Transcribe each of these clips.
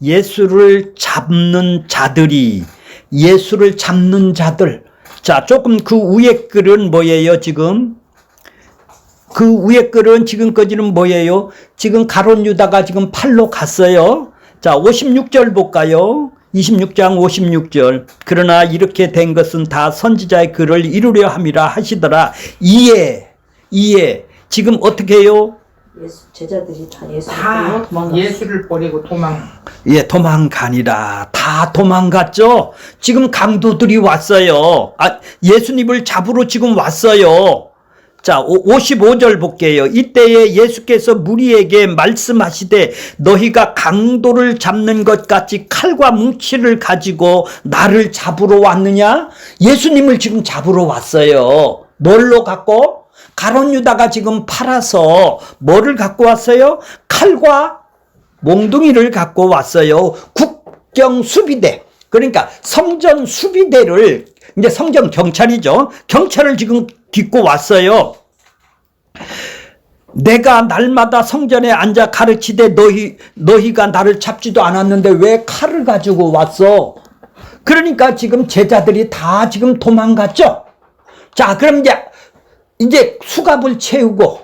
예수를 잡는 자들이, 예수를 잡는 자들. 자, 조금 그 위에 글은 뭐예요, 지금? 그 위에 글은 지금까지는 뭐예요? 지금 가룟 유다가 지금 팔로 갔어요. 자, 56절 볼까요? 26장 56절. 그러나 이렇게 된 것은 다 선지자의 글을 이루려 함이라 하시더라. 이에 지금 어떻게 해요? 제자들이 다 예수를 버리고 예, 도망가니라. 다 도망갔죠? 지금 강도들이 왔어요. 예수님을 잡으러 지금 왔어요. 자, 55절 볼게요. 이때에 예수께서 무리에게 말씀하시되 너희가 강도를 잡는 것 같이 칼과 뭉치를 가지고 나를 잡으러 왔느냐? 예수님을 지금 잡으러 왔어요. 뭘로 갖고? 가룟 유다가 지금 팔아서 뭐를 갖고 왔어요? 칼과 몽둥이를 갖고 왔어요. 국경 수비대. 그러니까 성전 수비대를, 이제 성전 경찰이죠. 경찰을 지금 딛고 왔어요. 내가 날마다 성전에 앉아 가르치되 너희가 나를 잡지도 않았는데 왜 칼을 가지고 왔어? 그러니까 지금 제자들이 다 지금 도망갔죠. 자, 그럼 이제 수갑을 채우고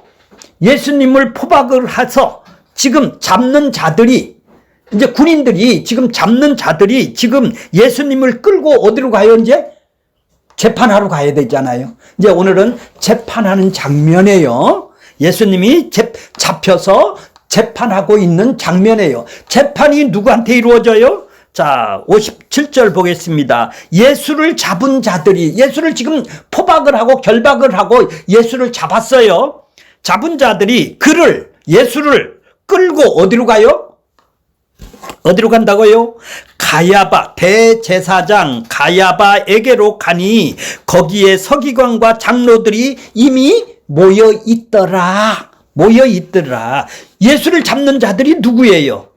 예수님을 포박을 해서 지금 잡는 자들이, 이제 군인들이 지금 잡는 자들이 지금 예수님을 끌고 어디로 가요? 이제 재판하러 가야 되잖아요. 이제 오늘은 재판하는 장면이에요. 예수님이 잡혀서 재판하고 있는 장면이에요. 재판이 누구한테 이루어져요? 자, 57절 보겠습니다. 예수를 잡은 자들이, 예수를 지금 포박을 하고 결박을 하고 예수를 잡았어요. 잡은 자들이 예수를 끌고 어디로 가요? 어디로 간다고요? 가야바, 대제사장 가야바에게로 가니 거기에 서기관과 장로들이 이미 모여 있더라. 예수를 잡는 자들이 누구예요?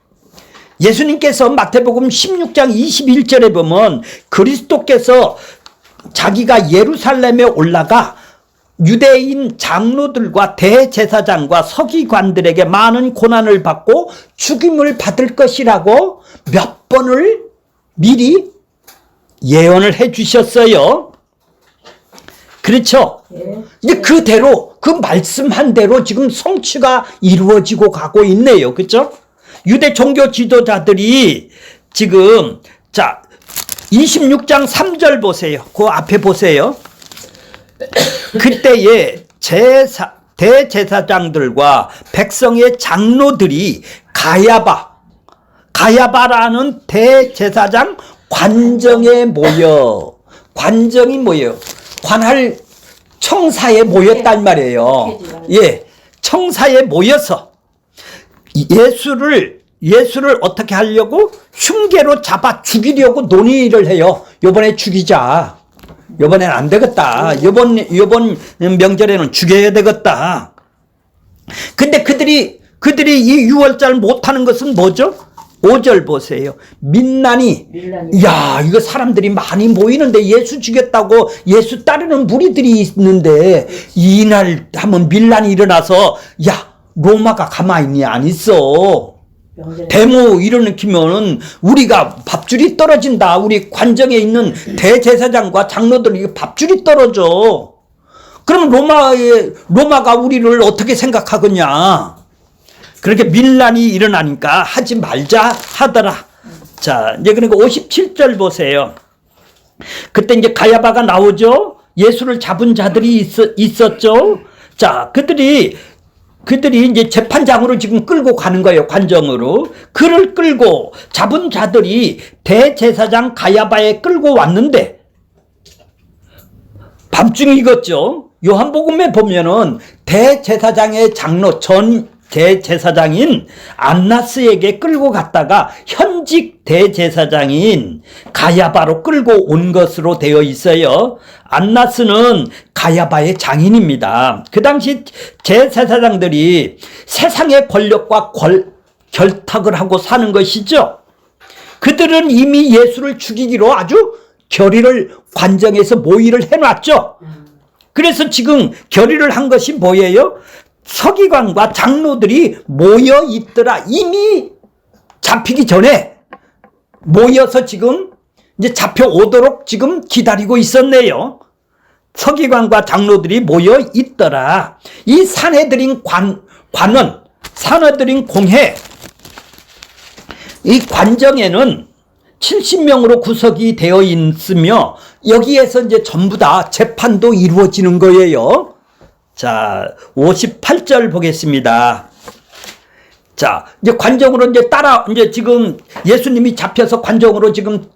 예수님께서 마태복음 16장 21절에 보면 그리스도께서 자기가 예루살렘에 올라가 유대인 장로들과 대제사장과 서기관들에게 많은 고난을 받고 죽임을 받을 것이라고 몇 번을 미리 예언을 해 주셨어요. 그렇죠? 이제 그대로, 그 말씀한 대로 지금 성취가 이루어지고 가고 있네요. 그렇죠? 유대 종교 지도자들이 지금, 자, 26장 3절 보세요. 그 앞에 보세요. 그때에 대제사장들과 백성의 장로들이 가야바라는 대제사장 관정에 관할 청사에 모였단 말이에요. 예, 청사에 모여서 예수를 어떻게 하려고? 흉계로 잡아 죽이려고 논의를 해요. 요번에 죽이자. 요번엔 안 되겠다. 요번 명절에는 죽여야 되겠다. 근데 그들이 이 6월절 못하는 것은 뭐죠? 5절 보세요. 민난이. 야, 이거 사람들이 많이 모이는데 예수 죽였다고 예수 따르는 무리들이 있는데 이날 하면 밀란이 일어나서, 야, 로마가 가만히 안 있어. 데모 일으키면은 우리가 밥줄이 떨어진다. 우리 관정에 있는 대제사장과 장로들이 밥줄이 떨어져. 그럼 로마가 우리를 어떻게 생각하겠냐. 그렇게 밀란이 일어나니까 하지 말자 하더라. 자, 이제 그러니까 57절 보세요. 그때 이제 가야바가 나오죠. 예수를 잡은 자들이 있었죠. 자, 그들이 이제 재판장으로 지금 끌고 가는 거예요. 관정으로. 그를 끌고 잡은 자들이 대제사장 가야바에 끌고 왔는데 밤중에 익었죠. 요한복음에 보면은 대제사장의 장로, 전 대제사장인 안나스에게 끌고 갔다가 현직 대제사장인 가야바로 끌고 온 것으로 되어 있어요. 안나스는 가야바의 장인입니다. 그 당시 제사장들이 세상의 권력과 결탁을 하고 사는 것이죠. 그들은 이미 예수를 죽이기로 아주 결의를 관정에서 모의를 해놨죠. 그래서 지금 결의를 한 것이 뭐예요? 서기관과 장로들이 모여 있더라. 이미 잡히기 전에 모여서 지금 이제 잡혀오도록 지금 기다리고 있었네요. 서기관과 장로들이 모여 있더라. 이 산헤드린 관원, 산헤드린 공회, 이 관정에는 70명으로 구성이 되어 있으며 여기에서 이제 전부 다 재판도 이루어지는 거예요. 자, 58절 보겠습니다. 자, 이제 관정으로 이제 지금 예수님이 잡혀서 관정으로 지금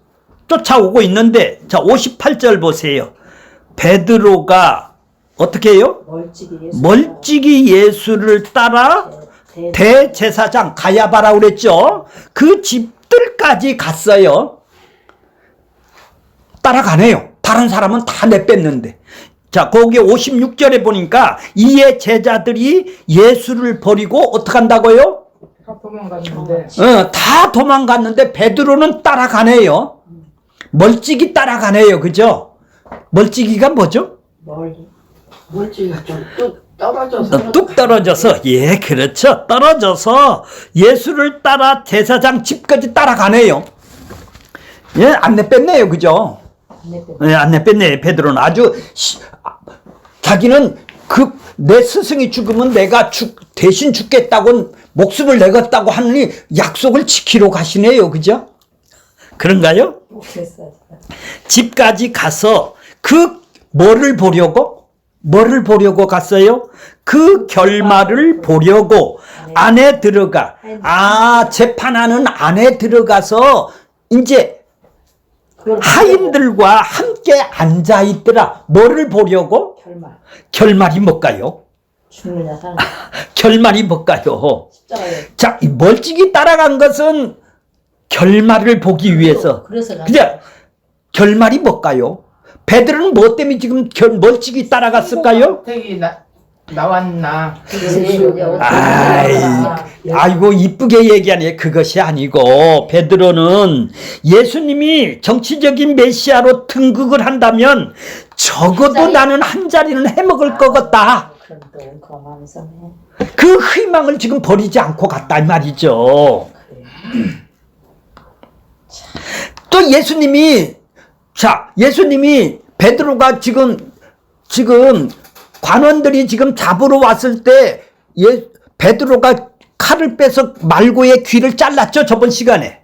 쫓아오고 있는데, 자, 58절 보세요. 베드로가 어떻게 해요? 멀찍이 예수를 따라 대제사장 가야바라고 그랬죠. 그 집들까지 갔어요. 따라가네요. 다른 사람은 다 내뺐는데. 자, 거기 56절에 보니까 이에 제자들이 예수를 버리고 어떻게 한다고요? 다 도망갔는데. 다 도망갔는데 베드로는 따라가네요. 멀찍이 따라가네요. 그죠? 멀찍이가 뭐죠? 멀찍이가 좀 뚝 떨어져서. 뚝 떨어져서, 예, 그렇죠. 떨어져서 예수를 따라 제사장 집까지 따라가네요. 예, 안 내뺐네요. 그죠? 예, 안 내뺐네요. 베드로는 아주, 자기는 내 스승이 죽으면 내가 대신 죽겠다고 목숨을 내겠다고 하느니 약속을 지키러 가시네요. 그죠? 그런가요? 집까지 가서 뭐를 보려고 갔어요? 그 결말을 보려고 안에 들어가. 재판하는 안에 들어가서 이제 하인들과 함께 앉아 있더라. 뭐를 보려고? 결말이 뭘까요? 죽느냐 사는. 결말이 뭘까요? 자, 이 멀찍이 따라간 것은 결말을 보기 위해서. 그죠? 결말이 뭘까요? 베드로는 뭐 때문에 지금 멀찍이 따라갔을까요? 택이 나왔나. 아이고 이쁘게 얘기하네. 그것이 아니고 베드로는 예수님이 정치적인 메시아로 등극을 한다면 적어도 나는 한 자리는 해먹을 것 같다. 그 희망을 지금 버리지 않고 갔다 이 말이죠. 또 예수님이 베드로가 지금 관원들이 지금 잡으러 왔을 때 베드로가 칼을 빼서 말고의 귀를 잘랐죠. 저번 시간에.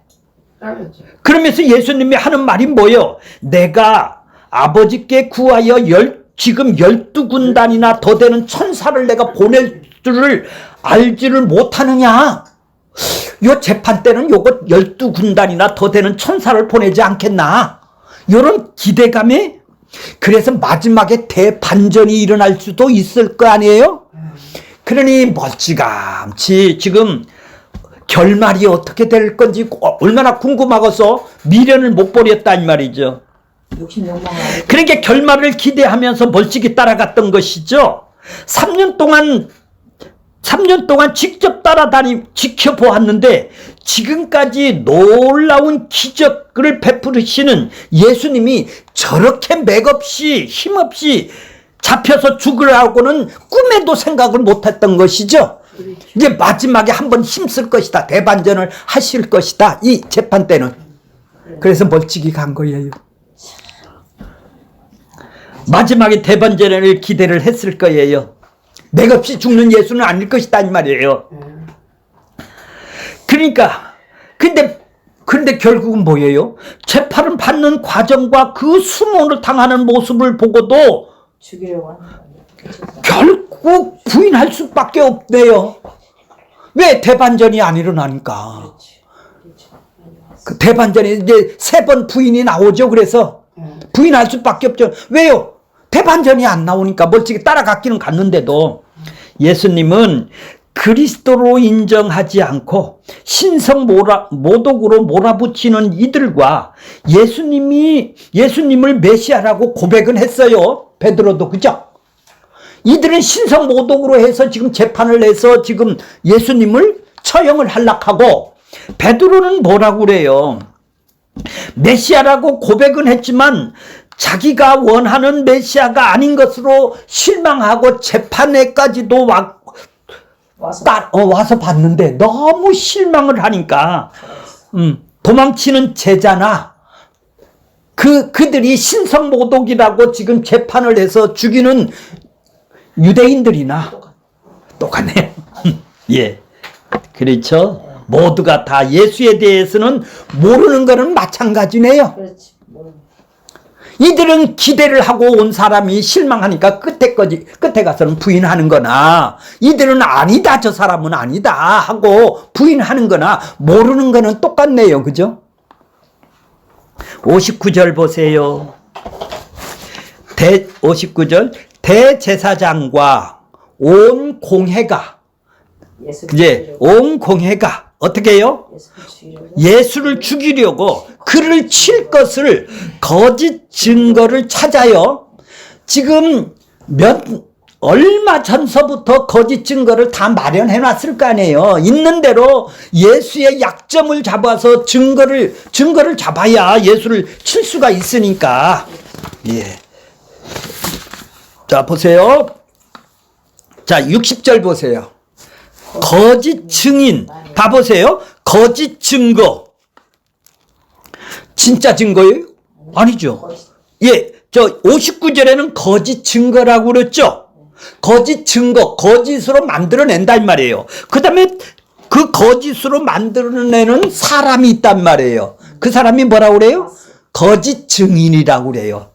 그러면서 예수님이 하는 말이 뭐예요? 내가 아버지께 구하여 지금 12군단이나 더 되는 천사를 내가 보낼 줄을 알지를 못하느냐? 요 재판 때는 요거 12군단이나 더 되는 천사를 보내지 않겠나? 요런 기대감에 그래서 마지막에 대반전이 일어날 수도 있을 거 아니에요? 그러니 멀찌감치 지금 결말이 어떻게 될 건지 얼마나 궁금하고서 미련을 못 버렸다 이 말이죠. 그러니까 결말을 기대하면서 멀찍이 따라갔던 것이죠. 3년 동안 직접 지켜보았는데 지금까지 놀라운 기적을 베푸시는 예수님이 저렇게 맥없이 힘없이 잡혀서 죽으라고는 꿈에도 생각을 못했던 것이죠. 이제 마지막에 한번 힘쓸 것이다. 대반전을 하실 것이다. 이 재판 때는. 그래서 멀찍이 간 거예요. 마지막에 대반전을 기대를 했을 거예요. 맥없이 죽는 예수는 아닐 것이다 이 말이에요. 그러니까 근데 결국은 뭐예요? 재판을 받는 과정과 그 수모를 당하는 모습을 보고도 죽이려고 하는 거예요. 결국 부인할 수밖에 없대요. 왜? 대반전이 안 일어나니까. 그 대반전이 이제 3번 부인이 나오죠. 그래서 부인할 수밖에 없죠. 왜요? 대반전이 안 나오니까 멀찍이 따라갔기는 갔는데도 예수님은 그리스도로 인정하지 않고 신성 모독으로 몰아붙이는 이들과 예수님을 메시아라고 고백은 했어요. 베드로도 그죠? 이들은 신성 모독으로 해서 지금 재판을 해서 지금 예수님을 처형을 하려고 베드로는 뭐라고 그래요? 메시아라고 고백은 했지만 자기가 원하는 메시아가 아닌 것으로 실망하고 재판에까지도 와서 봤는데 너무 실망을 하니까 도망치는 제자나 그들이 신성모독이라고 지금 재판을 해서 죽이는 유대인들이나 똑같네요. 예. 그렇죠. 모두가 다 예수에 대해서는 모르는 거는 마찬가지네요. 그렇지. 모르는 이들은 기대를 하고 온 사람이 실망하니까 끝에 가서는 부인하는 거나, 이들은 아니다, 저 사람은 아니다 하고 부인하는 거나, 모르는 거는 똑같네요. 그죠? 59절 보세요. 59절. 대제사장과 온 공회가, 예수 이제 온 공회가 어떻게 해요? 예수를 죽이려고 그를 칠 것을 거짓 증거를 찾아요. 지금 얼마 전서부터 거짓 증거를 다 마련해 놨을 거 아니에요. 있는 대로 예수의 약점을 잡아서 증거를 잡아야 예수를 칠 수가 있으니까. 예. 자, 보세요. 자, 60절 보세요. 거짓 증인. 다 보세요. 거짓 증거. 진짜 증거예요? 아니죠. 예, 저 59절에는 거짓 증거라고 그랬죠. 거짓 증거, 거짓으로 만들어낸다 이 말이에요. 그 다음에 그 거짓으로 만들어내는 사람이 있단 말이에요. 그 사람이 뭐라고 그래요? 거짓 증인이라고 그래요.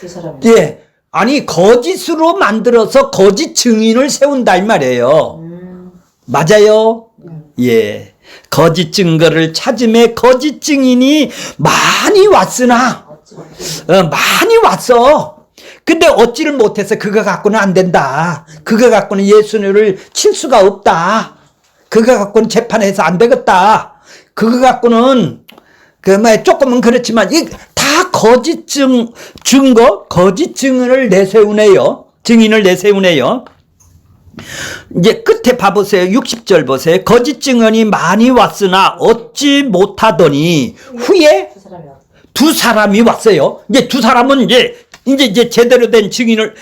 그 사람이. 예, 아니 거짓으로 만들어서 거짓 증인을 세운다 이 말이에요. 맞아요? 예. 거짓 증거를 찾음에 거짓 증인이 많이 왔으나, 많이 왔어. 근데 얻지를 못해서 그거 갖고는 안 된다. 그거 갖고는 예수를 칠 수가 없다. 그거 갖고는 재판해서 안 되겠다. 그거 갖고는, 조금은 그렇지만, 다 거짓 증거, 거짓 증인을 내세우네요. 증인을 내세우네요. 이제 끝에 봐보세요. 60절 보세요. 거짓 증언이 많이 왔으나 얻지 못하더니 후에 두 사람이 왔어요. 이제 두 사람은 이제 제대로 된 증인을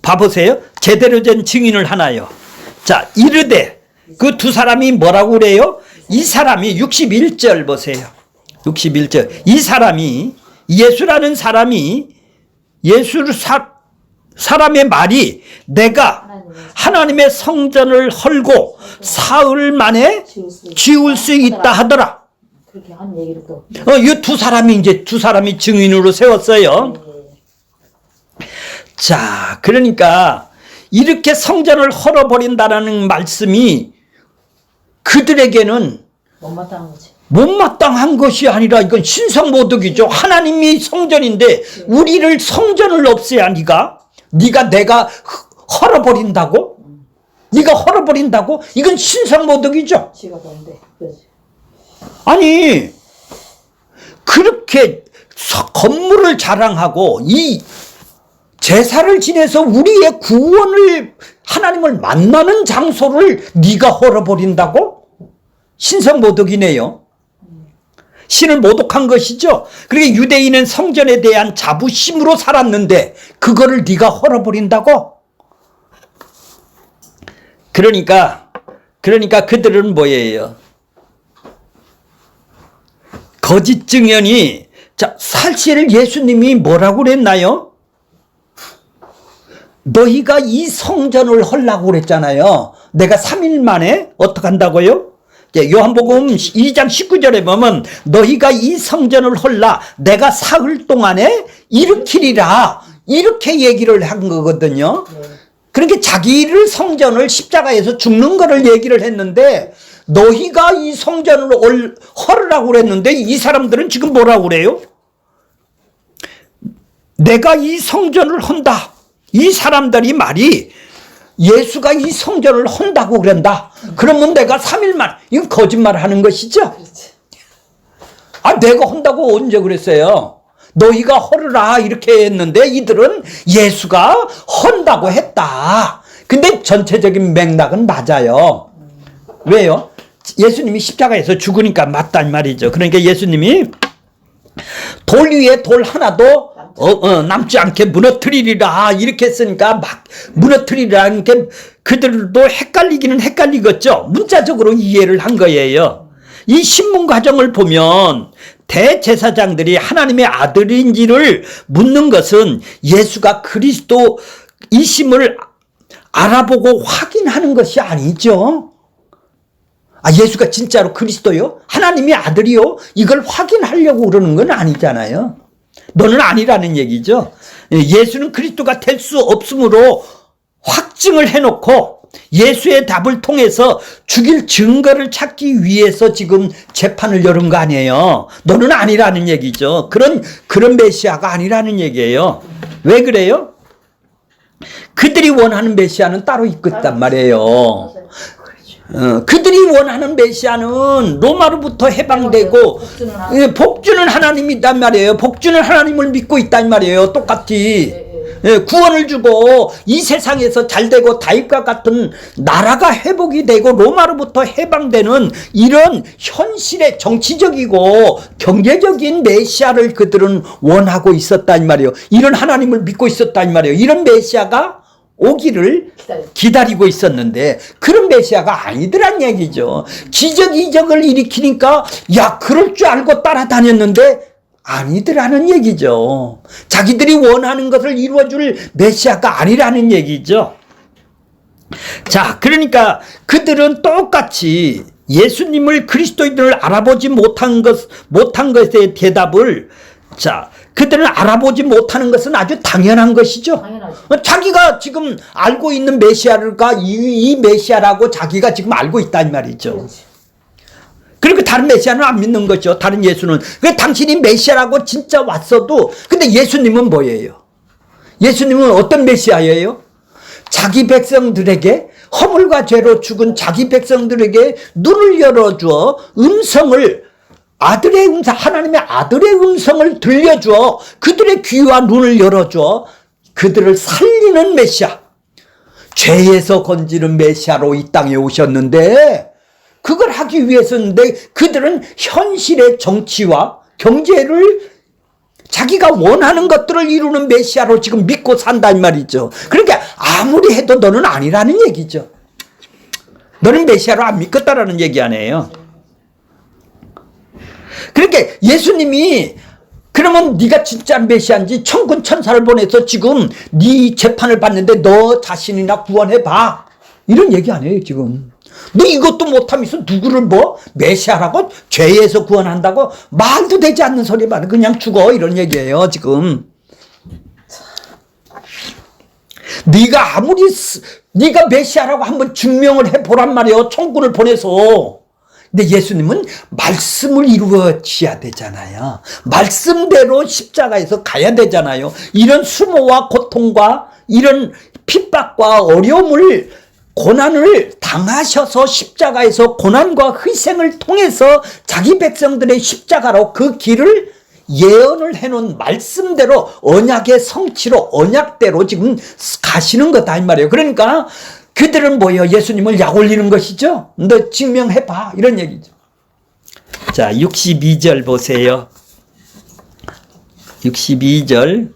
봐보세요. 제대로 된 증인을 하나요. 자, 이르되 그 두 사람이 뭐라고 그래요? 이 사람이 61절 보세요. 61절. 이 사람이 예수라는 사람이 사람의 말이 내가 하나님의 성전을 헐고 사흘 만에 지울 수 있다 하더라. 그렇게 한 얘기를 또. 이 두 사람이 증인으로 세웠어요. 자, 그러니까 이렇게 성전을 헐어버린다라는 말씀이 그들에게는 못마땅한 거지. 못마땅한 것이 아니라 이건 신성모독이죠. 하나님이 성전인데 우리를 성전을 없애야 내가 헐어버린다고? 네가 헐어버린다고? 이건 신성모독이죠. 지가 뭔데? 그렇지. 아니 그렇게 건물을 자랑하고 이 제사를 지내서 우리의 구원을 하나님을 만나는 장소를 네가 헐어버린다고? 신성모독이네요. 신을 모독한 것이죠. 그러니까 유대인은 성전에 대한 자부심으로 살았는데 그거를 네가 헐어버린다고? 그러니까 그들은 뭐예요? 거짓 증언이, 자, 사실 예수님이 뭐라고 그랬나요? 너희가 이 성전을 헐라고 그랬잖아요. 내가 3일 만에 어떻게 한다고요? 요한복음 2장 19절에 보면 너희가 이 성전을 헐라 내가 사흘 동안에 일으키리라 이렇게 얘기를 한 거거든요. 그러니까 자기를 성전을 십자가에서 죽는 거를 얘기를 했는데 너희가 이 성전을 헐으라고 그랬는데 이 사람들은 지금 뭐라고 그래요? 내가 이 성전을 헌다. 이 사람들이 말이 예수가 이 성전을 헌다고 그런다. 그러면 내가 3일만, 이건 거짓말 하는 것이죠? 아, 내가 헌다고 언제 그랬어요? 너희가 헐으라 이렇게 했는데 이들은 예수가 헌다고 했다. 근데 전체적인 맥락은 맞아요. 왜요? 예수님이 십자가에서 죽으니까 맞단 말이죠. 그러니까 예수님이 돌 위에 돌 하나도 남지 않게 무너뜨리리라 이렇게 했으니까 막 무너뜨리라는 게 그들도 헷갈리기는 헷갈리겠죠. 문자적으로 이해를 한 거예요. 이 신문 과정을 보면 대제사장들이 하나님의 아들인지를 묻는 것은 예수가 그리스도이심을 알아보고 확인하는 것이 아니죠. 아, 예수가 진짜로 그리스도요? 하나님의 아들이요? 이걸 확인하려고 그러는 건 아니잖아요. 너는 아니라는 얘기죠. 예수는 그리스도가 될 수 없으므로 확증을 해놓고 예수의 답을 통해서 죽일 증거를 찾기 위해서 지금 재판을 열은 거 아니에요. 너는 아니라는 얘기죠. 그런 메시아가 아니라는 얘기예요. 왜 그래요? 그들이 원하는 메시아는 따로 있단 말이에요. 그들이 원하는 메시아는 로마로부터 해방되고 복주는 하나님이란 말이에요. 복주는 하나님을 믿고 있단 말이에요. 똑같이 구원을 주고 이 세상에서 잘되고 다윗과 같은 나라가 회복이 되고 로마로부터 해방되는 이런 현실의 정치적이고 경제적인 메시아를 그들은 원하고 있었단 말이에요. 이런 하나님을 믿고 있었단 말이에요. 이런 메시아가 오기를 기다리고 있었는데 그런 메시아가 아니더란 얘기죠. 기적 이적을 일으키니까 야 그럴 줄 알고 따라다녔는데 아니더라는 얘기죠. 자기들이 원하는 것을 이루어줄 메시아가 아니라는 얘기죠. 자, 그러니까 그들은 똑같이 예수님을 그리스도인을 알아보지 못한 것에 대답을 그들은 알아보지 못하는 것은 아주 당연한 것이죠. 당연하죠. 자기가 지금 알고 있는 메시아가 이 메시아라고 자기가 지금 알고 있단 말이죠. 그렇지. 그리고 다른 메시아는 안 믿는 거죠. 다른 예수는. 당신이 메시아라고 진짜 왔어도 근데 예수님은 뭐예요? 예수님은 어떤 메시아예요? 자기 백성들에게 허물과 죄로 죽은 자기 백성들에게 눈을 열어주어 아들의 음성, 하나님의 아들의 음성을 들려주어 그들의 귀와 눈을 열어주어 그들을 살리는 메시아, 죄에서 건지는 메시아로 이 땅에 오셨는데 그걸 하기 위해서인데 그들은 현실의 정치와 경제를 자기가 원하는 것들을 이루는 메시아로 지금 믿고 산단 말이죠. 그러니까 아무리 해도 너는 아니라는 얘기죠. 너는 메시아로 안 믿겠다라는 얘기 아니에요. 그러니까 예수님이 그러면 네가 진짜 메시아인지 천군 천사를 보내서 지금 네 재판을 받는데 너 자신이나 구원해봐 이런 얘기 아니에요. 지금 너 이것도 못하면서 누구를 메시아라고 죄에서 구원한다고 말도 되지 않는 소리 말 그냥 죽어 이런 얘기예요. 지금 네가 메시아라고 한번 증명을 해보란 말이에요. 천군을 보내서. 근데 예수님은 말씀을 이루어져야 되잖아요. 말씀대로 십자가에서 가야 되잖아요. 이런 수모와 고통과 이런 핍박과 어려움을 고난을 당하셔서 십자가에서 고난과 희생을 통해서 자기 백성들의 십자가로 그 길을 예언을 해놓은 말씀대로 언약의 성취로 언약대로 지금 가시는 거다 이 말이에요. 그러니까 그들은 뭐예요? 예수님을 약 올리는 것이죠. 너 증명해봐 이런 얘기죠. 자 62절 보세요. 62절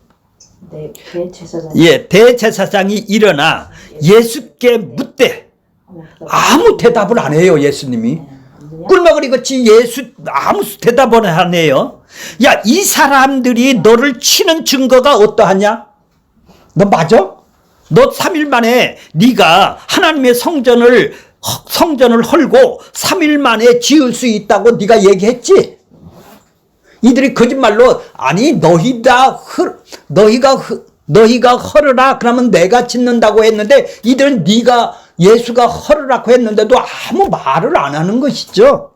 대제사장이 일어나 예수께 묻되 아무 대답을 안 해요. 예수님이 꿀먹을 이것이 아무 대답을 안 해요. 야, 이 사람들이 너를 치는 증거가 어떠하냐? 너 맞아? 너 3일 만에 네가 하나님의 성전을 헐고 3일 만에 지을 수 있다고 네가 얘기했지? 이들이 거짓말로 아니 너희가 헐으라 그러면 내가 짓는다고 했는데 이들은 예수가 헐으라고 했는데도 아무 말을 안 하는 것이죠.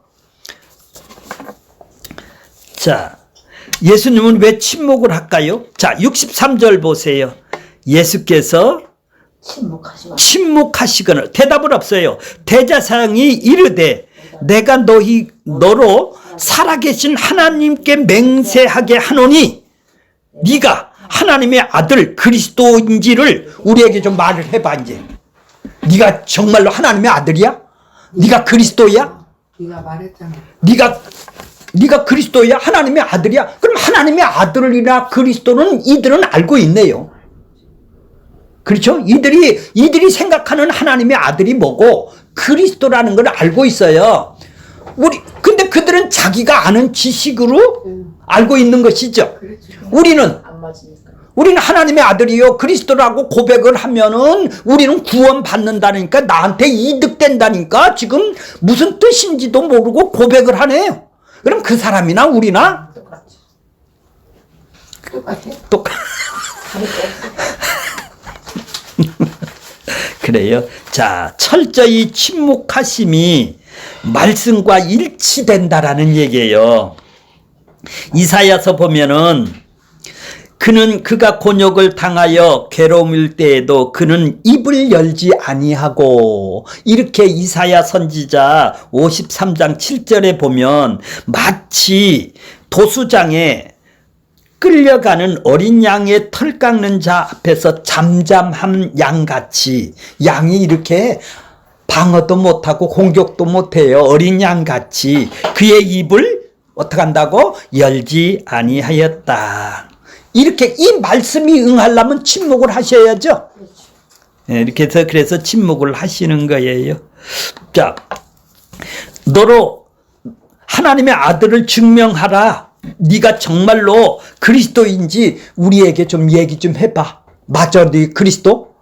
자, 예수님은 왜 침묵을 할까요? 자, 63절 보세요. 예수께서 침묵하시거늘 대답은 없어요. 대제사장이 이르되 내가 너로 살아계신 하나님께 맹세하게 하노니 네가 하나님의 아들 그리스도인지를 우리에게 좀 말을 해봐. 이제 네가 정말로 하나님의 아들이야? 네가 그리스도야? 네가 말했잖아. 네가 그리스도야? 하나님의 아들이야? 그럼 하나님의 아들이나 그리스도는 이들은 알고 있네요. 그렇죠? 이들이 생각하는 하나님의 아들이 뭐고 그리스도라는 걸 알고 있어요. 근데 근데 그들은 자기가 아는 지식으로 알고 있는 것이죠. 우리는 안 맞으니까. 하나님의 아들이요 그리스도라고 고백을 하면은 우리는 구원 받는다니까, 나한테 이득된다니까, 지금 무슨 뜻인지도 모르고 고백을 하네요. 그럼 그 사람이나 우리나 똑같아. 다를 게 없어. 그래요. 자, 철저히 침묵하심이 말씀과 일치된다라는 얘기예요. 이사야서 보면은 그가 곤욕을 당하여 괴로움일 때에도 그는 입을 열지 아니하고, 이렇게 이사야 선지자 53장 7절에 보면 마치 도수장에 끌려가는 어린 양의 털 깎는 자 앞에서 잠잠한 양같이, 양이 이렇게 방어도 못하고 공격도 못해요. 어린 양같이 그의 입을 어떻게 한다고? 열지 아니하였다. 이렇게 이 말씀이 응하려면 침묵을 하셔야죠. 네, 이렇게 해서 그래서 침묵을 하시는 거예요. 자, 너로 하나님의 아들을 증명하라. 네가 정말로 그리스도인지 우리에게 좀 얘기 좀 해봐. 맞아, 네 그리스도?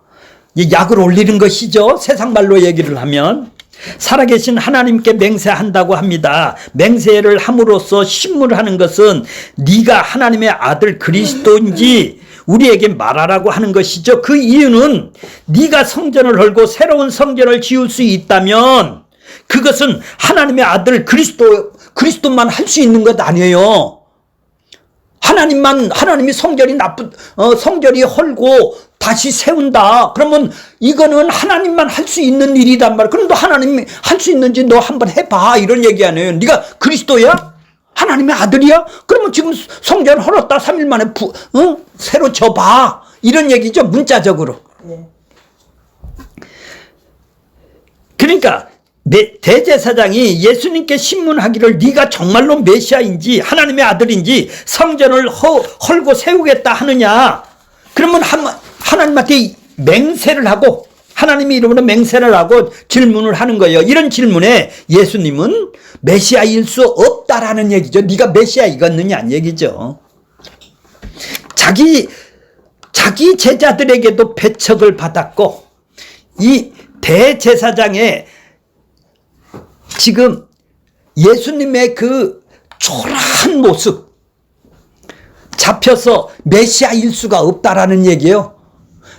약을 올리는 것이죠. 세상 말로 얘기를 하면. 살아계신 하나님께 맹세한다고 합니다. 맹세를 함으로써 신문하는 것은 네가 하나님의 아들 그리스도인지 우리에게 말하라고 하는 것이죠. 그 이유는 네가 성전을 헐고 새로운 성전을 지을 수 있다면 그것은 하나님의 아들 그리스도만 할 수 있는 것 아니에요. 하나님이 성전이 헐고 다시 세운다. 그러면 이거는 하나님만 할 수 있는 일이단 말이야. 그럼 너 하나님이 할 수 있는지 너 한번 해봐. 이런 얘기 아니에요. 네가 그리스도야? 하나님의 아들이야? 그러면 지금 성전 헐었다 3일 만에 새로 져봐. 이런 얘기죠. 문자적으로. 네. 그러니까 대제사장이 예수님께 신문하기를 네가 정말로 메시아인지 하나님의 아들인지 성전을 헐고 세우겠다 하느냐. 그러면 하나님한테 맹세를 하고, 하나님의 이름으로 맹세를 하고 질문을 하는 거예요. 이런 질문에 예수님은 메시아일 수 없다라는 얘기죠. 네가 메시아이겠느냐는 얘기죠. 자기 제자들에게도 배척을 받았고, 이 대제사장의 지금 예수님의 그 초라한 모습, 잡혀서 메시아일 수가 없다라는 얘기예요.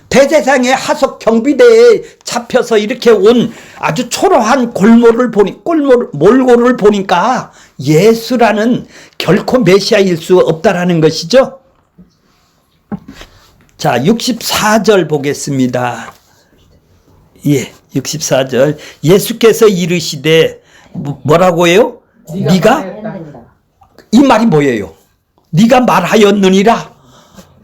대제사장의 하석 경비대에 잡혀서 이렇게 온 아주 초라한 몰골을 보니까 예수라는 결코 메시아일 수 없다라는 것이죠. 자, 64절 보겠습니다. 예, 64절. 예수께서 이르시되 뭐라고 해요? 네가 이 말이 뭐예요? 네가 말하였느니라.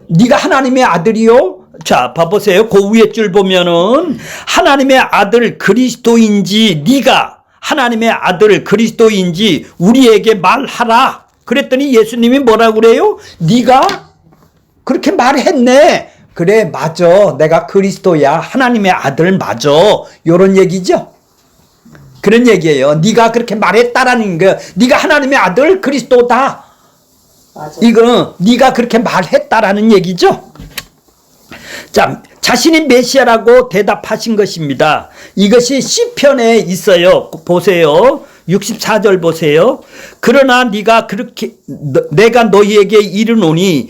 네가 하나님의 아들이요? 자, 봐보세요. 그 위에 줄 보면은 하나님의 아들 그리스도인지, 네가 하나님의 아들 그리스도인지 우리에게 말하라. 그랬더니 예수님이 뭐라고 그래요? 네가 그렇게 말했네. 그래, 맞아. 내가 그리스도야. 하나님의 아들 맞아. 요런 얘기죠. 그런 얘기예요. 네가 그렇게 말했다라는 거. 네가 하나님의 아들 그리스도다. 맞아. 이거는 네가 그렇게 말했다라는 얘기죠. 자, 자신이 메시아라고 대답하신 것입니다. 이것이 시편에 있어요. 보세요. 64절 보세요. 그러나 내가 너희에게 이르노니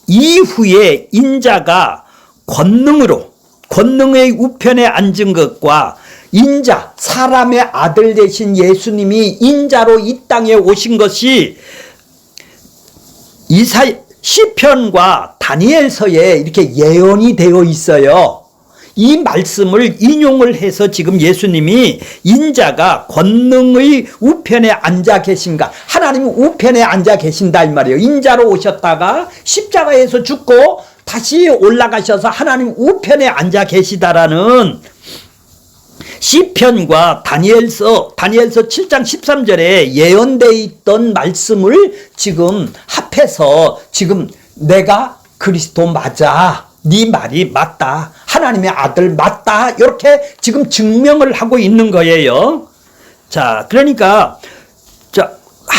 이후에 인자가 권능의 우편에 앉은 것과 인자, 사람의 아들 되신 예수님이 인자로 이 땅에 오신 것이 시편과 다니엘서에 이렇게 예언이 되어 있어요. 이 말씀을 인용을 해서 지금 예수님이 인자가 권능의 우편에 앉아 계신가, 하나님 우편에 앉아 계신다 이 말이에요. 인자로 오셨다가 십자가에서 죽고 다시 올라가셔서 하나님 우편에 앉아 계시다라는 시편과 다니엘서 7장 13절에 예언되어 있던 말씀을 지금 합해서 지금 내가 그리스도 맞아, 네 말이 맞다, 하나님의 아들 맞다, 이렇게 지금 증명을 하고 있는 거예요. 자, 그러니까 자,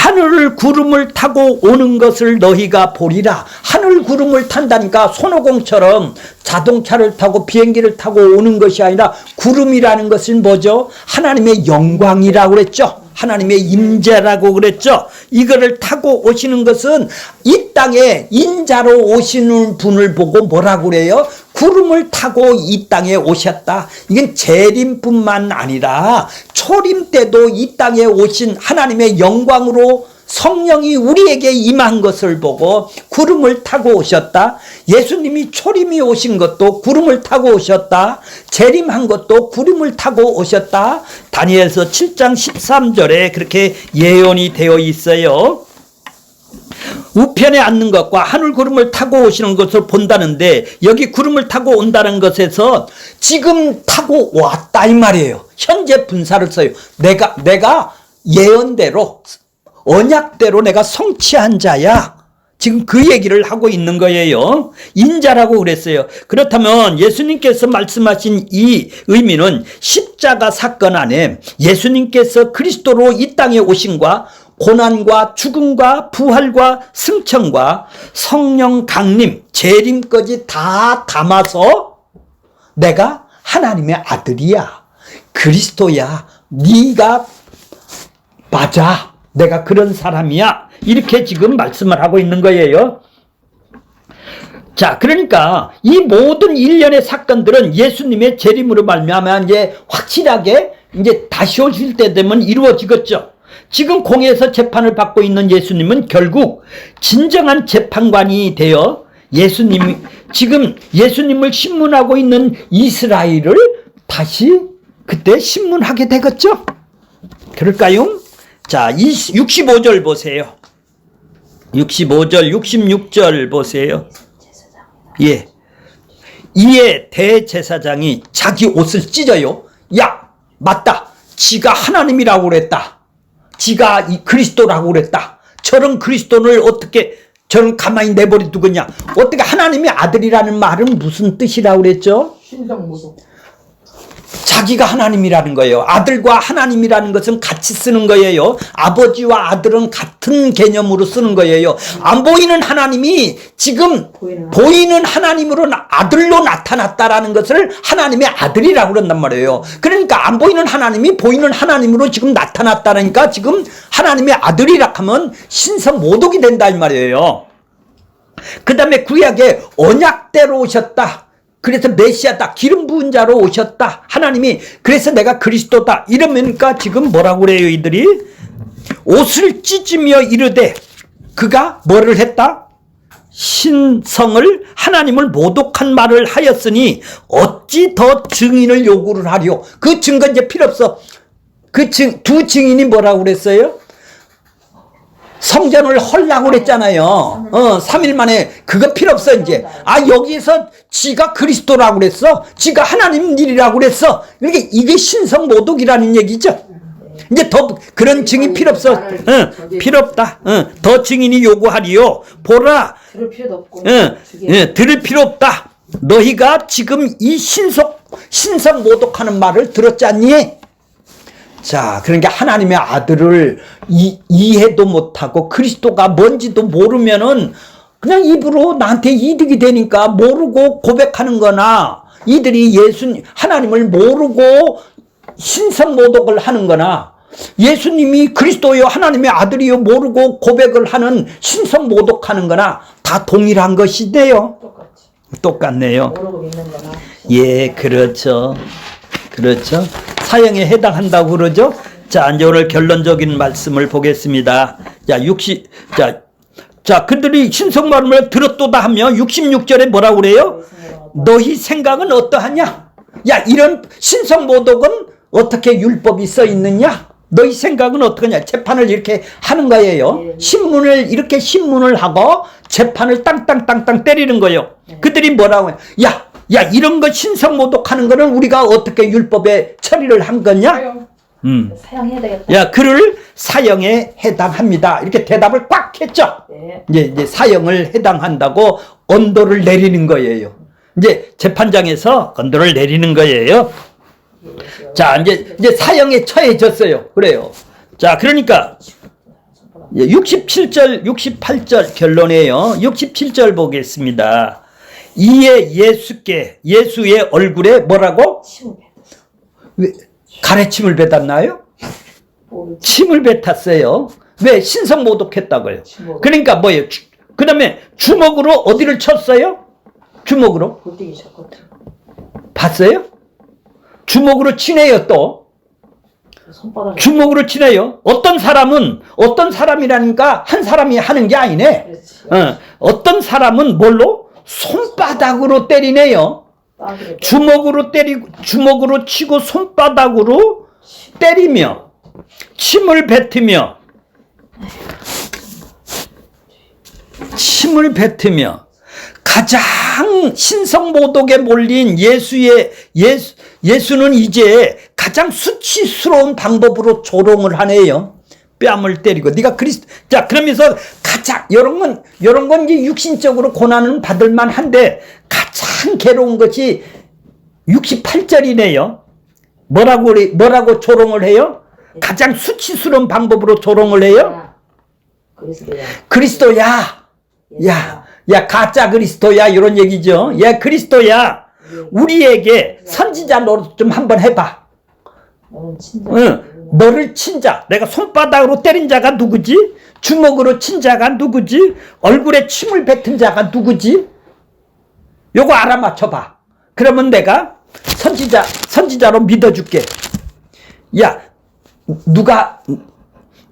하늘 구름을 타고 오는 것을 너희가 보리라. 하늘 구름을 탄다니까 손오공처럼 자동차를 타고 비행기를 타고 오는 것이 아니라 구름이라는 것은 뭐죠? 하나님의 영광이라고 그랬죠. 하나님의 임재라고 그랬죠. 이거를 타고 오시는 것은 이 땅에 인자로 오시는 분을 보고 뭐라고 그래요? 구름을 타고 이 땅에 오셨다. 이건 재림뿐만 아니라 초림 때도 이 땅에 오신 하나님의 영광으로 성령이 우리에게 임한 것을 보고 구름을 타고 오셨다. 예수님이 초림이 오신 것도 구름을 타고 오셨다. 재림한 것도 구름을 타고 오셨다. 다니엘서 7장 13절에 그렇게 예언이 되어 있어요. 우편에 앉는 것과 하늘 구름을 타고 오시는 것을 본다는데 여기 구름을 타고 온다는 것에서 지금 타고 왔다 이 말이에요. 현재 분사를 써요. 내가 예언대로 언약대로 내가 성취한 자야. 지금 그 얘기를 하고 있는 거예요. 인자라고 그랬어요. 그렇다면 예수님께서 말씀하신 이 의미는 십자가 사건 안에 예수님께서 그리스도로 이 땅에 오심과 고난과 죽음과 부활과 승천과 성령 강림, 재림까지 다 담아서 내가 하나님의 아들이야. 그리스도야. 네가 맞아. 내가 그런 사람이야. 이렇게 지금 말씀을 하고 있는 거예요. 자, 그러니까 이 모든 일련의 사건들은 예수님의 재림으로 말미암아 이제 확실하게 이제 다시 오실 때 되면 이루어지겠죠. 지금 공회에서 재판을 받고 있는 예수님은 결국 진정한 재판관이 되어 지금 예수님을 신문하고 있는 이스라엘을 다시 그때 신문하게 되겠죠. 그럴까요? 자, 65절 보세요. 65절, 66절 보세요. 예. 이에 대제사장이 자기 옷을 찢어요. 야, 맞다. 지가 하나님이라고 그랬다. 지가 이 그리스도라고 그랬다. 저런 그리스도를 어떻게 저런 가만히 내버려 두겠냐. 어떻게 하나님의 아들이라는 말은 무슨 뜻이라고 그랬죠? 신성모독. 자기가 하나님이라는 거예요. 아들과 하나님이라는 것은 같이 쓰는 거예요. 아버지와 아들은 같은 개념으로 쓰는 거예요. 안 보이는 하나님이 지금 보이는 하나님으로 아들로 나타났다라는 것을 하나님의 아들이라고 그런단 말이에요. 그러니까 안 보이는 하나님이 보이는 하나님으로 지금 나타났다니까 지금 하나님의 아들이라 하면 신성모독이 된다 이 말이에요. 그 다음에 구약에 언약대로 오셨다. 그래서 메시아다. 기름 부은 자로 오셨다. 하나님이 그래서 내가 그리스도다. 이러니까 지금 뭐라고 그래요 이들이? 옷을 찢으며 이르되 그가 뭐를 했다? 신성을 하나님을 모독한 말을 하였으니 어찌 더 증인을 요구를 하리요. 그 증거 이제 필요 없어. 두 증인이 뭐라고 그랬어요? 성전을 헐라고 그랬잖아요. 3일 만에 그거 필요 없어 이제. 아, 여기서 지가 그리스도라고 그랬어. 지가 하나님 일이라고 그랬어. 이게 신성모독이라는 얘기죠. 이제 더 그런 증인 필요 없어. 필요 없다. 더 증인이 요구하리요. 보라. 들을 필요도 없고. 들을 필요 없다. 너희가 지금 이 신성모독하는 말을 들었지 않니? 자, 그러니까 하나님의 아들을 이해도 못하고 그리스도가 뭔지도 모르면은 그냥 입으로 나한테 이득이 되니까 모르고 고백하는 거나 이들이 하나님을 모르고 신성모독을 하는 거나 예수님이 그리스도요 하나님의 아들이요 모르고 고백을 하는 신성모독하는 거나 다 동일한 것이네요. 똑같네요. 모르고 믿는 거나. 예, 그렇죠. 그렇죠. 사형에 해당한다고 그러죠. 자, 이제 오늘 결론적인 말씀을 보겠습니다. 자, 그들이 신성말을 들었도다 하며 66절에 뭐라고 그래요? 너희 생각은 어떠하냐? 야, 이런 신성모독은 어떻게 율법이 써 있느냐? 너희 생각은 어떠하냐? 재판을 이렇게 하는 거예요. 이렇게 신문을 하고 재판을 땅땅땅땅 때리는 거예요. 그들이 뭐라고 해요? 야, 이런 거 신성모독하는 거는 우리가 어떻게 율법에 처리를 한 거냐? 사형해야 되겠다. 야, 그를 사형에 해당합니다. 이렇게 대답을 꽉 했죠. 네. 이제 사형을 해당한다고 언도를 내리는 거예요. 이제 재판장에서 언도를 내리는 거예요. 자, 이제 사형에 처해졌어요. 그래요. 자, 그러니까 67절, 68절 결론이에요. 67절 보겠습니다. 이에 예수의 얼굴에 뭐라고? 침을 왜, 가래침을 뱉었나요? 뱉었어. 침을 뱉었어요. 왜? 신성 모독했다고요. 주먹으로. 그러니까 뭐예요? 그 다음에 주먹으로 어디를 쳤어요? 주먹으로. 골때기 쳤거든. 봤어요? 주먹으로 치네요 또. 손바닥에. 주먹으로 치네요. 어떤 사람이라니까 한 사람이 하는 게 아니네. 그렇지. 어떤 사람은 뭘로? 손바닥으로 때리네요. 빠지게. 주먹으로 치고 손바닥으로 때리며 침을 뱉으며 가장 신성모독에 몰린 예수는 이제 가장 수치스러운 방법으로 조롱을 하네요. 뺨을 때리고 네가 그리스도. 자, 그러면서 가장 이런 건 이제 육신적으로 고난은 받을 만한데 가장 괴로운 것이 68절이네요. 뭐라고 조롱을 해요? 가장 수치스러운 방법으로 조롱을 해요. 그리스도야. 야, 가짜 그리스도야. 이런 얘기죠. 야, 그리스도야. 우리에게 선지자 노릇 좀 한번 해봐. 너를 친 자, 내가 손바닥으로 때린 자가 누구지? 주먹으로 친 자가 누구지? 얼굴에 침을 뱉은 자가 누구지? 요거 알아맞혀봐. 그러면 내가 선지자로 믿어줄게. 야,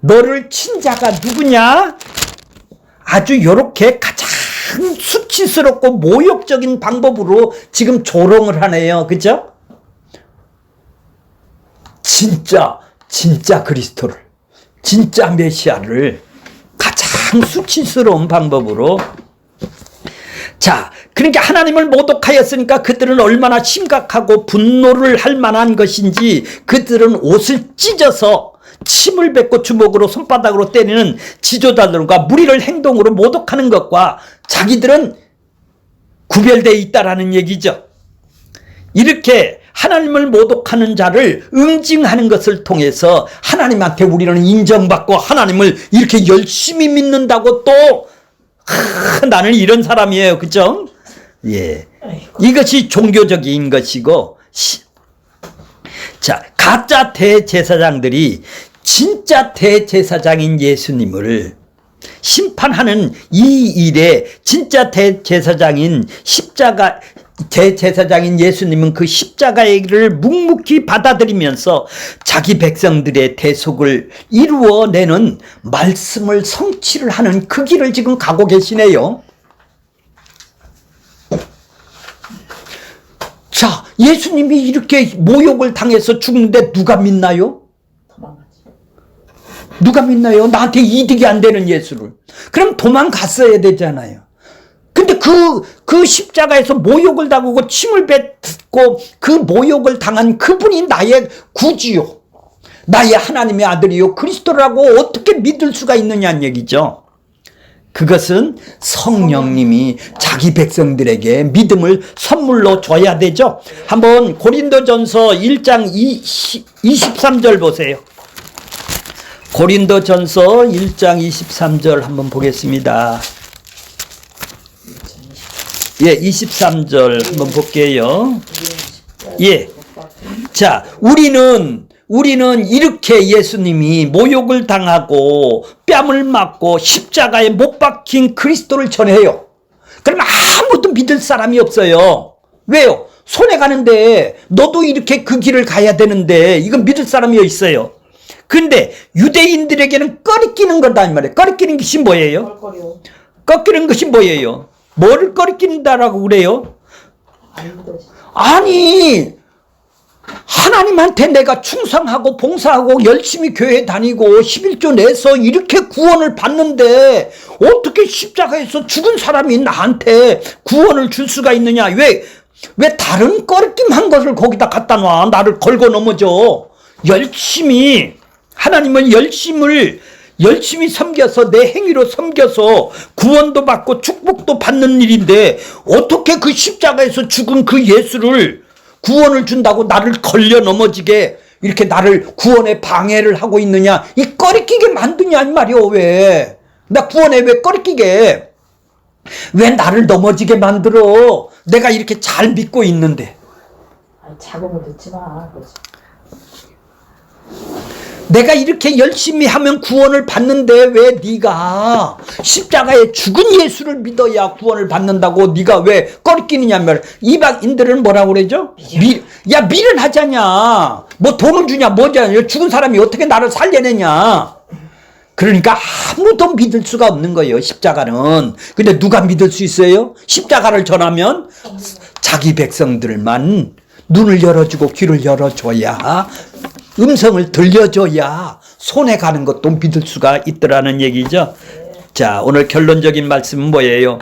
너를 친 자가 누구냐? 아주 요렇게 가장 수치스럽고 모욕적인 방법으로 지금 조롱을 하네요. 그죠? 진짜 그리스도를, 진짜 메시아를 가장 수치스러운 방법으로. 자, 그러니까 하나님을 모독하였으니까 그들은 얼마나 심각하고 분노를 할 만한 것인지 그들은 옷을 찢어서 침을 뱉고 주먹으로 손바닥으로 때리는 지도자들과 무리를 행동으로 모독하는 것과 자기들은 구별되어 있다라는 얘기죠. 이렇게 하나님을 모독하는 자를 응징하는 것을 통해서 하나님한테 우리는 인정받고 하나님을 이렇게 열심히 믿는다고 또 나는 이런 사람이에요. 그죠? 예. 이것이 종교적인 것이고, 자, 가짜 대제사장들이 진짜 대제사장인 예수님을 심판하는 이 일에 진짜 대제사장인 예수님은 그 십자가의 일을 묵묵히 받아들이면서 자기 백성들의 대속을 이루어내는 말씀을 성취를 하는 그 길을 지금 가고 계시네요. 자, 예수님이 이렇게 모욕을 당해서 죽는데 누가 믿나요? 누가 믿나요? 나한테 이득이 안 되는 예수를. 그럼 도망갔어야 되잖아요. 근데 그 십자가에서 모욕을 당하고 침을 뱉고 그 모욕을 당한 그분이 나의 구주요, 나의 하나님의 아들이요, 그리스도라고 어떻게 믿을 수가 있느냐는 얘기죠. 그것은 성령님이 자기 백성들에게 믿음을 선물로 줘야 되죠. 한번 고린도전서 1장 23절 보세요. 고린도전서 1장 23절 한번 보겠습니다. 예, 23절 한번 볼게요. 예. 자, 우리는 이렇게 예수님이 모욕을 당하고 뺨을 맞고 십자가에 못 박힌 그리스도를 전해요. 그러면 아무도 믿을 사람이 없어요. 왜요? 손해 가는데 너도 이렇게 그 길을 가야 되는데 이건 믿을 사람이 있어요. 근데 유대인들에게는 꺼리끼는 거다 이 말이에요. 꺼리끼는 것이 뭐예요? 꺾이는 것이 뭐예요? 뭐를 꺼리낀다라고 그래요? 아니, 하나님한테 내가 충성하고 봉사하고 열심히 교회 다니고 11조 내서 이렇게 구원을 받는데 어떻게 십자가에서 죽은 사람이 나한테 구원을 줄 수가 있느냐? 왜 다른 꺼리낌한 것을 거기다 갖다 놔? 나를 걸고 넘어져. 하나님을 열심히 섬겨서 내 행위로 섬겨서 구원도 받고 축복도 받는 일인데 어떻게 그 십자가에서 죽은 그 예수를 구원을 준다고 나를 걸려 넘어지게 이렇게 나를 구원에 방해를 하고 있느냐? 이 꺼리끼게 만드냐 이 말이오. 왜? 나 구원에 왜 꺼리끼게? 왜 나를 넘어지게 만들어? 내가 이렇게 잘 믿고 있는데. 아니, 자금을 듣지 마. 그지. 내가 이렇게 열심히 하면 구원을 받는데 왜 네가 십자가에 죽은 예수를 믿어야 구원을 받는다고 네가 왜 꺼리끼느냐면, 이방인들은 뭐라고 그러죠? 미련하자냐. 뭐 돈을 주냐 뭐냐. 죽은 사람이 어떻게 나를 살려내냐. 그러니까 아무도 믿을 수가 없는 거예요, 십자가는. 근데 누가 믿을 수 있어요? 십자가를 전하면 자기 백성들만 눈을 열어주고 귀를 열어줘야, 음성을 들려줘야 손에 가는 것도 믿을 수가 있더라는 얘기죠. 자, 오늘 결론적인 말씀은 뭐예요?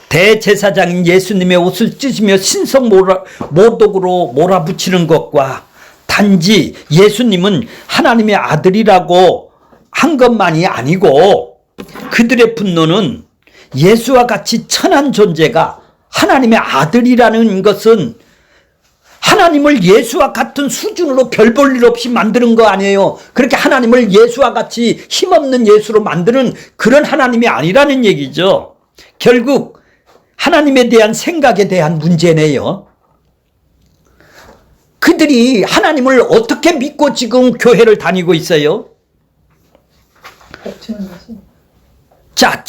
대제사장인 예수님의 옷을 찢으며 신성 모독으로 몰아붙이는 것과 단지 예수님은 하나님의 아들이라고 한 것만이 아니고, 그들의 분노는 예수와 같이 천한 존재가 하나님의 아들이라는 것은 하나님을 예수와 같은 수준으로 별 볼 일 없이 만드는 거 아니에요. 그렇게 하나님을 예수와 같이 힘없는 예수로 만드는 그런 하나님이 아니라는 얘기죠. 결국 하나님에 대한 생각에 대한 문제네요. 그들이 하나님을 어떻게 믿고 지금 교회를 다니고 있어요? 자,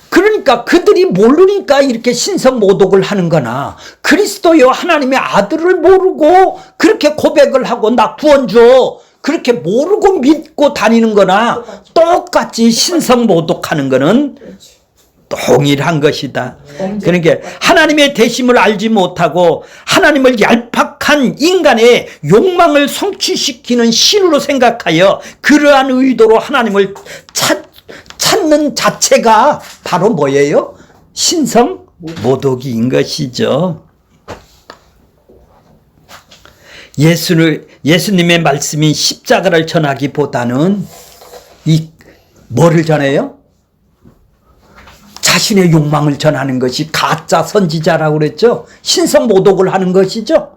그러니까 그들이 모르니까 이렇게 신성모독을 하는 거나, 그리스도여 하나님의 아들을 모르고 그렇게 고백을 하고 나 구원 줘 그렇게 모르고 믿고 다니는 거나 똑같이 신성모독하는 거는 동일한 것이다. 그러니까 하나님의 대심을 알지 못하고 하나님을 얄팍한 인간의 욕망을 성취시키는 신으로 생각하여 그러한 의도로 하나님을 찾는 자체가 바로 뭐예요? 신성모독인 것이죠. 예수님의 말씀인 십자가를 전하기보다는 뭐를 전해요? 자신의 욕망을 전하는 것이 가짜 선지자라고 그랬죠. 신성모독을 하는 것이죠.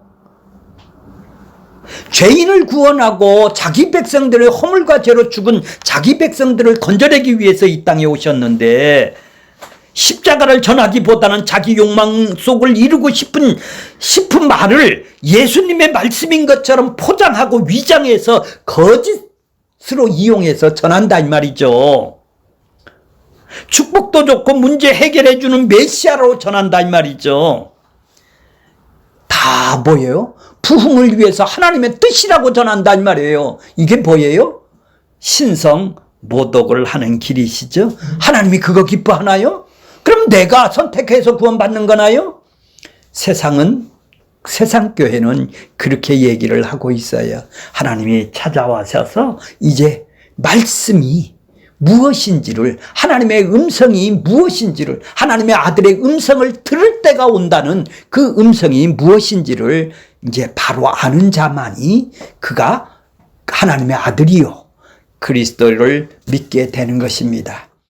죄인을 구원하고 자기 백성들의 허물과 죄로 죽은 자기 백성들을 건져내기 위해서 이 땅에 오셨는데, 십자가를 전하기보다는 자기 욕망 속을 이루고 싶은 말을 예수님의 말씀인 것처럼 포장하고 위장해서 거짓으로 이용해서 전한다 이 말이죠. 축복도 좋고 문제 해결해 주는 메시아로 전한다 이 말이죠. 다 뭐예요? 부흥을 위해서 하나님의 뜻이라고 전한다 이 말이에요. 이게 뭐예요? 신성모독을 하는 길이시죠. 하나님이 그거 기뻐하나요? 그럼 내가 선택해서 구원받는 거나요? 세상 교회는 그렇게 얘기를 하고 있어요. 하나님이 찾아와셔서 이제 말씀이 무엇인지를, 하나님의 음성이 무엇인지를, 하나님의 아들의 음성을 들을 때가 온다는 그 음성이 무엇인지를 이제 바로 아는 자만이 그가 하나님의 아들이요 그리스도를 믿게 되는 것입니다.